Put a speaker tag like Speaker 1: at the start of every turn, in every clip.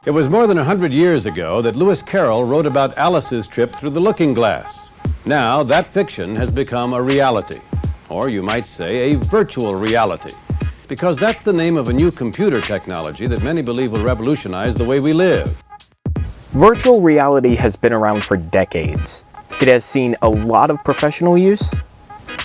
Speaker 1: It was more than 100 years ago that Lewis Carroll wrote about Alice's trip through the looking glass. Now, that fiction has become a reality, or you might say a virtual reality, because that's the name of a new computer technology that many believe will revolutionize the way we live.
Speaker 2: Virtual reality has been around for decades. It has seen a lot of professional use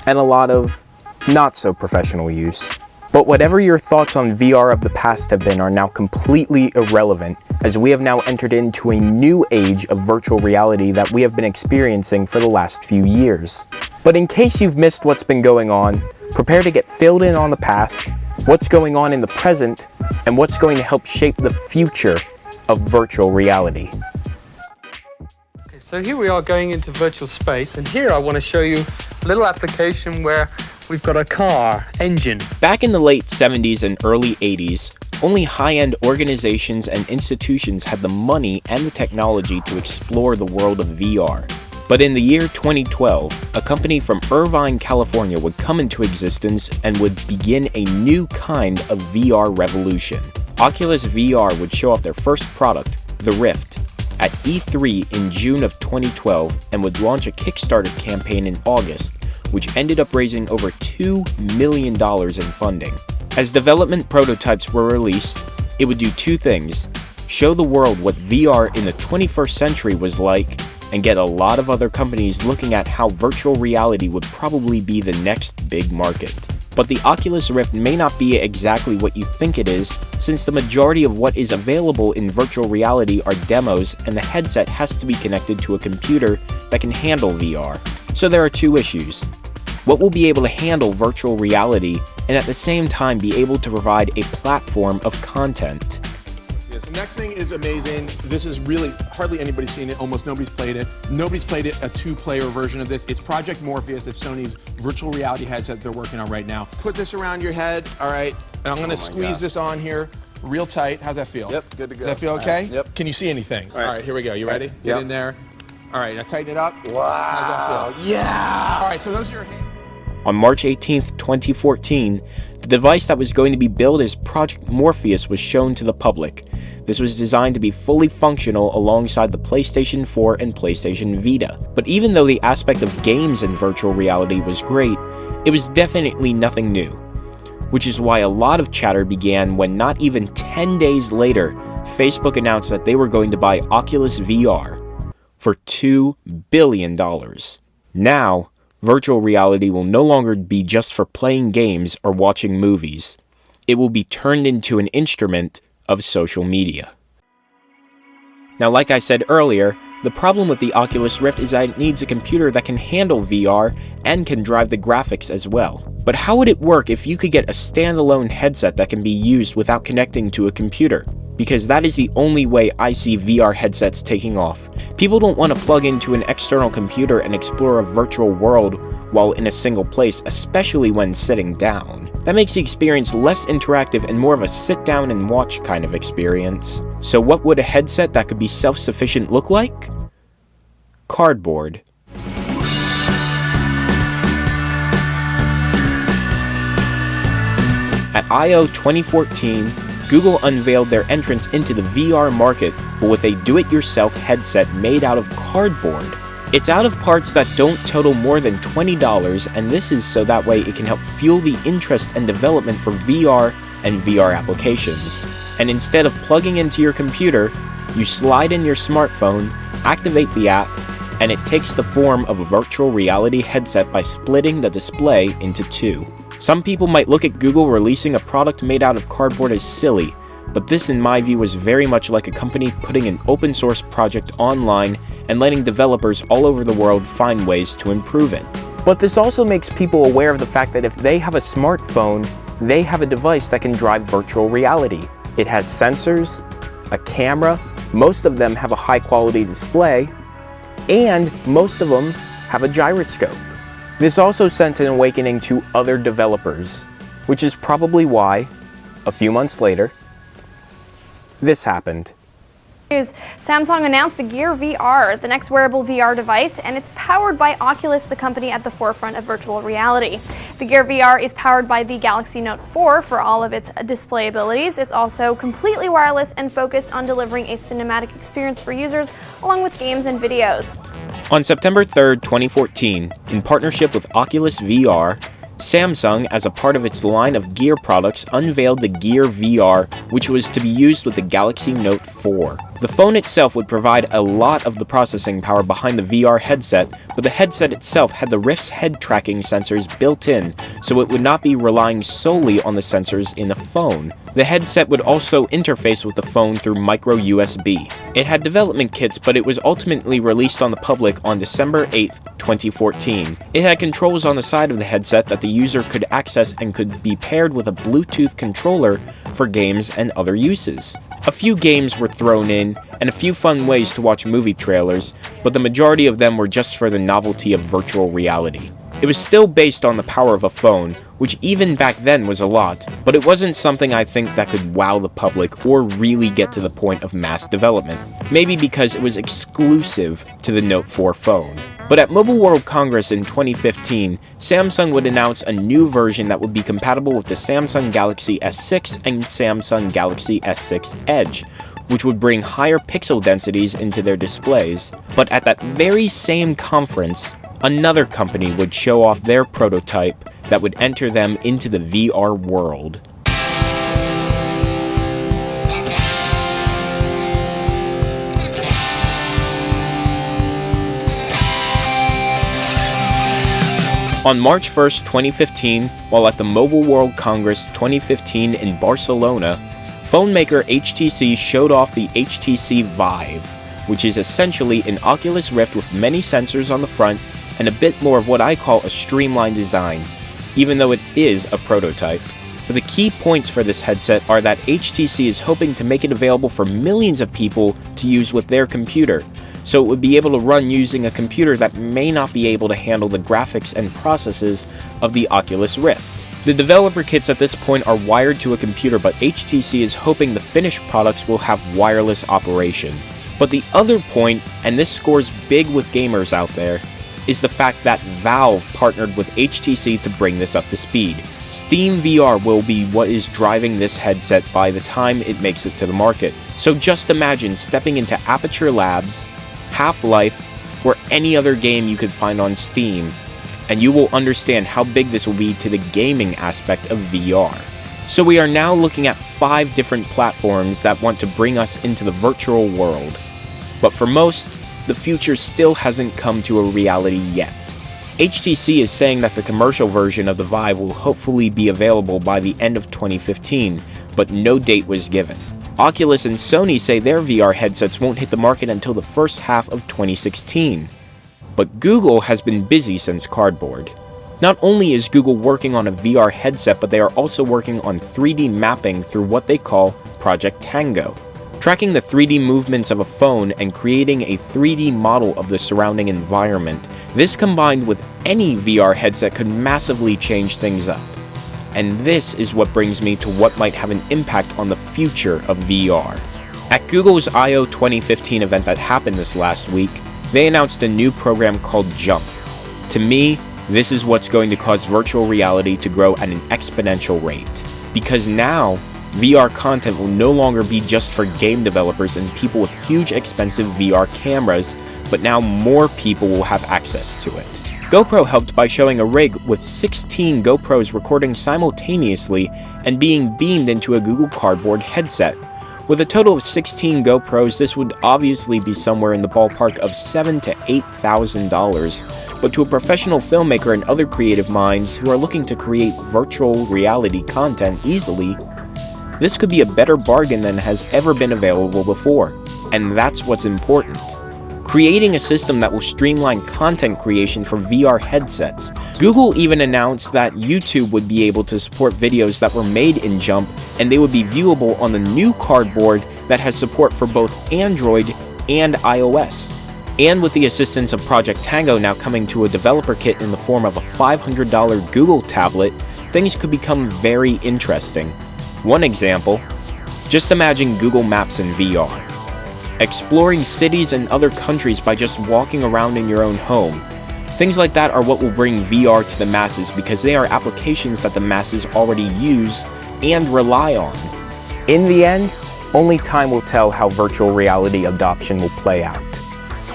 Speaker 2: and a lot of not so professional use. But whatever your thoughts on VR of the past have been are now completely irrelevant, as we have now entered into a new age of virtual reality that we have been experiencing for the last few years. But in case you've missed what's been going on, prepare to get filled in on the past, what's going on in the present, and what's going to help shape the future of virtual reality.
Speaker 3: Okay, so here we are going into virtual space, and here I want to show you a little application where we've got a car engine.
Speaker 2: Back in the late 70s and early 80s, only high-end organizations and institutions had the money and the technology to explore the world of VR. But in the year 2012, a company from Irvine, California would come into existence and would begin a new kind of VR revolution. Oculus VR would show off their first product, the Rift, at E3 in June of 2012 and would launch a Kickstarter campaign in August, which ended up raising over $2 million in funding. As development prototypes were released, it would do two things: show the world what VR in the 21st century was like, and get a lot of other companies looking at how virtual reality would probably be the next big market. But the Oculus Rift may not be exactly what you think it is, since the majority of what is available in virtual reality are demos, and the headset has to be connected to a computer that can handle VR. So there are two issues. What will be able to handle virtual reality, and at the same time be able to provide a platform of content?
Speaker 4: Yes, the next thing is amazing. This is really, hardly anybody's seen it, almost nobody's played it. Nobody's played it, a two-player version of this. It's Project Morpheus. It's Sony's virtual reality headset they're working on right now. Put this around your head, all right, and I'm gonna squeeze this on here real tight. How's that feel?
Speaker 5: Yep, good to go.
Speaker 4: Does that feel okay?
Speaker 5: Yep.
Speaker 4: Can you see anything? All right, here we go. You ready?
Speaker 5: Yep.
Speaker 4: Get in there. All right, now tighten it up.
Speaker 5: Wow.
Speaker 4: How's that feel?
Speaker 5: Yeah!
Speaker 4: All right, so those are your hands.
Speaker 2: On March 18th, 2014, the device that was going to be billed as Project Morpheus was shown to the public. This was designed to be fully functional alongside the PlayStation 4 and PlayStation Vita. But even though the aspect of games in virtual reality was great, it was definitely nothing new. Which is why a lot of chatter began when not even 10 days later, Facebook announced that they were going to buy Oculus VR for $2 billion. Now, virtual reality will no longer be just for playing games or watching movies. It will be turned into an instrument of social media. Now, like I said earlier, the problem with the Oculus Rift is that it needs a computer that can handle VR and can drive the graphics as well. But how would it work if you could get a standalone headset that can be used without connecting to a computer? Because that is the only way I see VR headsets taking off. People don't want to plug into an external computer and explore a virtual world while in a single place, especially when sitting down. That makes the experience less interactive and more of a sit down and watch kind of experience. So what would a headset that could be self-sufficient look like? Cardboard. At I/O 2014, Google unveiled their entrance into the VR market, but with a do-it-yourself headset made out of cardboard. It's out of parts that don't total more than $20, and this is so that way it can help fuel the interest and development for VR and VR applications. And instead of plugging into your computer, you slide in your smartphone, activate the app, and it takes the form of a virtual reality headset by splitting the display into two. Some people might look at Google releasing a product made out of cardboard as silly, but this in my view was very much like a company putting an open source project online and letting developers all over the world find ways to improve it. But this also makes people aware of the fact that if they have a smartphone, they have a device that can drive virtual reality. It has sensors, a camera, most of them have a high quality display, and most of them have a gyroscope. This also sent an awakening to other developers, which is probably why, a few months later, this happened.
Speaker 5: Samsung announced the Gear VR, the next wearable VR device, and it's powered by Oculus, the company at the forefront of virtual reality. The Gear VR is powered by the Galaxy Note 4 for all of its display abilities. It's also completely wireless and focused on delivering a cinematic experience for users, along with games and videos.
Speaker 2: On September 3rd, 2014, in partnership with Oculus Vr, Samsung, as a part of its line of Gear products, unveiled the Gear VR, which was to be used with the Galaxy Note 4. The phone itself would provide a lot of the processing power behind the VR headset, but the headset itself had the Rift's head tracking sensors built in, so it would not be relying solely on the sensors in a phone. The headset would also interface with the phone through micro USB. It had development kits, but it was ultimately released on the public on December 8th, 2014. It had controls on the side of the headset that the user could access and could be paired with a Bluetooth controller for games and other uses. A few games were thrown in, and a few fun ways to watch movie trailers, but the majority of them were just for the novelty of virtual reality. It was still based on the power of a phone, which even back then was a lot, but it wasn't something I think that could wow the public or really get to the point of mass development. Maybe because it was exclusive to the Note 4 phone. But at Mobile World Congress in 2015, Samsung would announce a new version that would be compatible with the Samsung Galaxy S6 and Samsung Galaxy S6 Edge, which would bring higher pixel densities into their displays. But at that very same conference, another company would show off their prototype that would enter them into the VR world. On March 1st, 2015, while at the Mobile World Congress 2015 in Barcelona, phone maker HTC showed off the HTC Vive, which is essentially an Oculus Rift with many sensors on the front and a bit more of what I call a streamlined design, even though it is a prototype. But the key points for this headset are that HTC is hoping to make it available for millions of people to use with their computer, so it would be able to run using a computer that may not be able to handle the graphics and processes of the Oculus Rift. The developer kits at this point are wired to a computer, but HTC is hoping the finished products will have wireless operation. But the other point, and this scores big with gamers out there, is the fact that Valve partnered with HTC to bring this up to speed. Steam VR will be what is driving this headset by the time it makes it to the market. So just imagine stepping into Aperture Labs, Half-Life, or any other game you could find on Steam, and you will understand how big this will be to the gaming aspect of VR. So we are now looking at 5 different platforms that want to bring us into the virtual world. But for most, the future still hasn't come to a reality yet. HTC is saying that the commercial version of the Vive will hopefully be available by the end of 2015, but no date was given. Oculus and Sony say their VR headsets won't hit the market until the first half of 2016. But Google has been busy since Cardboard. Not only is Google working on a VR headset, but they are also working on 3D mapping through what they call Project Tango, tracking the 3D movements of a phone and creating a 3D model of the surrounding environment. This combined with any VR headset could massively change things up. And this is what brings me to what might have an impact on the future of VR. At Google's I/O 2015 event that happened this last week, they announced a new program called Jump. To me, this is what's going to cause virtual reality to grow at an exponential rate. Because now, VR content will no longer be just for game developers and people with huge expensive VR cameras, but now more people will have access to it. GoPro helped by showing a rig with 16 GoPros recording simultaneously and being beamed into a Google Cardboard headset. With a total of 16 GoPros, this would obviously be somewhere in the ballpark of $7,000 to $8,000, but to a professional filmmaker and other creative minds who are looking to create virtual reality content easily, this could be a better bargain than has ever been available before, and that's what's important. Creating a system that will streamline content creation for VR headsets. Google even announced that YouTube would be able to support videos that were made in Jump, and they would be viewable on the new Cardboard that has support for both Android and iOS. And with the assistance of Project Tango now coming to a developer kit in the form of a $500 Google tablet, things could become very interesting. One example, just imagine Google Maps in VR. exploring cities and other countries by just walking around in your own home. Things like that are what will bring VR to the masses because they are applications that the masses already use and rely on. In the end, only time will tell how virtual reality adoption will play out.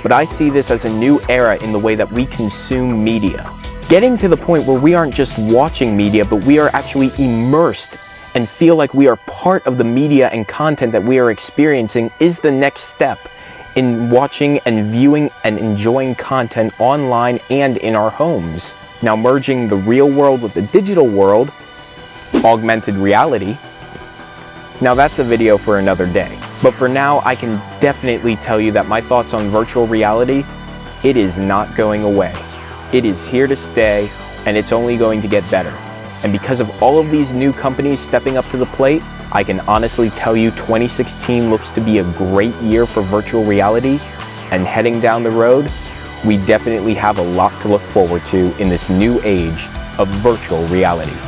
Speaker 2: But I see this as a new era in the way that we consume media. Getting to the point where we aren't just watching media, but we are actually immersed and feel like we are part of the media and content that we are experiencing is the next step in watching and viewing and enjoying content online and in our homes. Now, merging the real world with the digital world, augmented reality, now that's a video for another day. But for now, I can definitely tell you that my thoughts on virtual reality, it is not going away. It is here to stay, and it's only going to get better. And because of all of these new companies stepping up to the plate, I can honestly tell you 2016 looks to be a great year for virtual reality, and heading down the road, we definitely have a lot to look forward to in this new age of virtual reality.